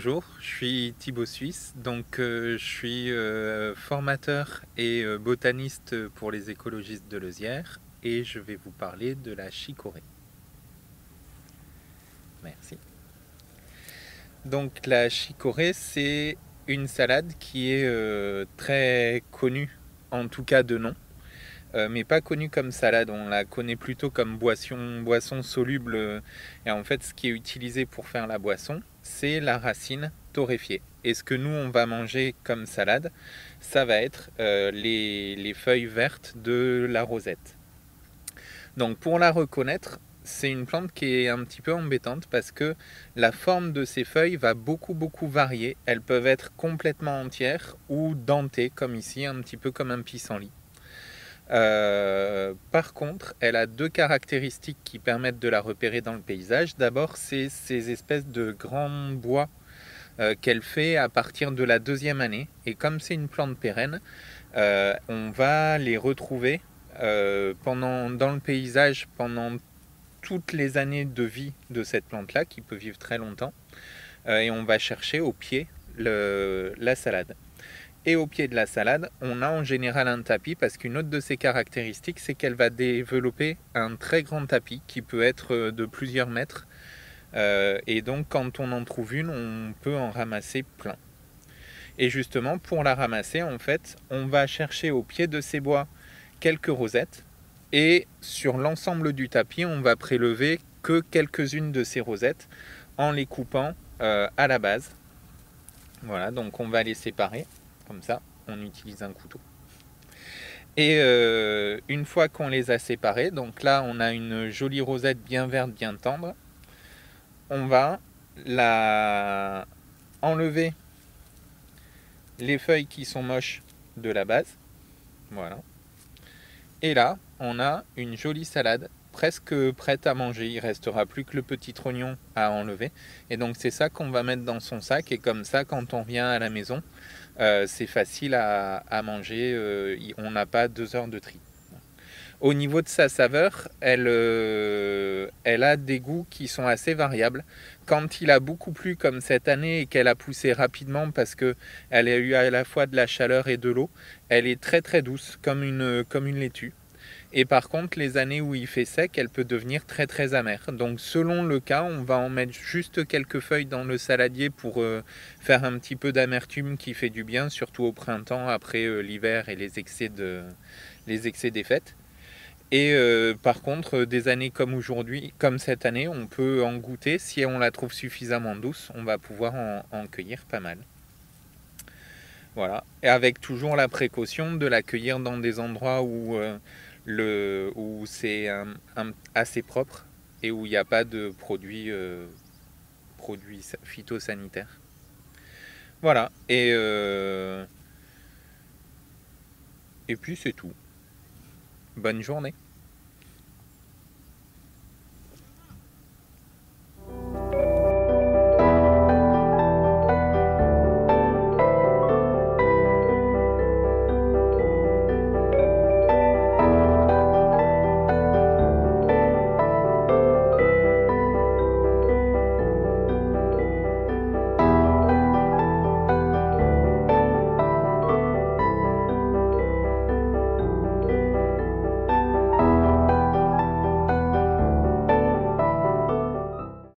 Bonjour, je suis Thibaut Suisse, je suis formateur et botaniste pour les écologistes de Leuzière et je vais vous parler de la chicorée. Merci. Donc la chicorée, c'est une salade qui est très connue, en tout cas de nom, mais pas connue comme salade, on la connaît plutôt comme boisson soluble. Et en fait, ce qui est utilisé pour faire la boisson, c'est la racine torréfiée. Et ce que nous, on va manger comme salade, ça va être les feuilles vertes de la rosette. Donc pour la reconnaître, c'est une plante qui est un petit peu embêtante parce que la forme de ces feuilles va beaucoup varier. Elles peuvent être complètement entières ou dentées, comme ici, un petit peu comme un pissenlit. Par contre, elle a deux caractéristiques qui permettent de la repérer dans le paysage. D'abord, c'est ces espèces de grands bois qu'elle fait à partir de la deuxième année. Et comme c'est une plante pérenne, on va les retrouver dans le paysage pendant toutes les années de vie de cette plante-là, qui peut vivre très longtemps. Et on va chercher au pied la salade. Et au pied de la salade, on a en général un tapis parce qu'une autre de ses caractéristiques, c'est qu'elle va développer un très grand tapis qui peut être de plusieurs mètres. Et donc, quand on en trouve une, on peut en ramasser plein. Et justement, pour la ramasser, en fait, on va chercher au pied de ces bois quelques rosettes. Et sur l'ensemble du tapis, on va prélever que quelques-unes de ces rosettes en les coupant à la base. Voilà, donc on va les séparer. Comme ça, on utilise un couteau. Et une fois qu'on les a séparés, donc là on a une jolie rosette bien verte, bien tendre, on va enlever les feuilles qui sont moches de la base. Voilà. Et là, on a une jolie salade presque prête à manger. Il restera plus que le petit trognon à enlever. Et donc c'est ça qu'on va mettre dans son sac. Et comme ça, quand on vient à la maison, c'est facile à manger. On n'a pas 2 heures de tri. Au niveau de sa saveur, elle a des goûts qui sont assez variables. Quand il a beaucoup plu comme cette année et qu'elle a poussé rapidement parce qu'elle a eu à la fois de la chaleur et de l'eau, elle est très douce comme une laitue. Et par contre, les années où il fait sec, elle peut devenir très amère. Donc selon le cas, on va en mettre juste quelques feuilles dans le saladier pour faire un petit peu d'amertume qui fait du bien, surtout au printemps après l'hiver et les excès des fêtes. Et par contre, des années comme aujourd'hui, comme cette année, on peut en goûter. Si on la trouve suffisamment douce, on va pouvoir en cueillir pas mal. Voilà. Et avec toujours la précaution de la cueillir dans des endroits où c'est assez propre et où il n'y a pas de produits phytosanitaires. Voilà. Et puis c'est tout. Bonne journée.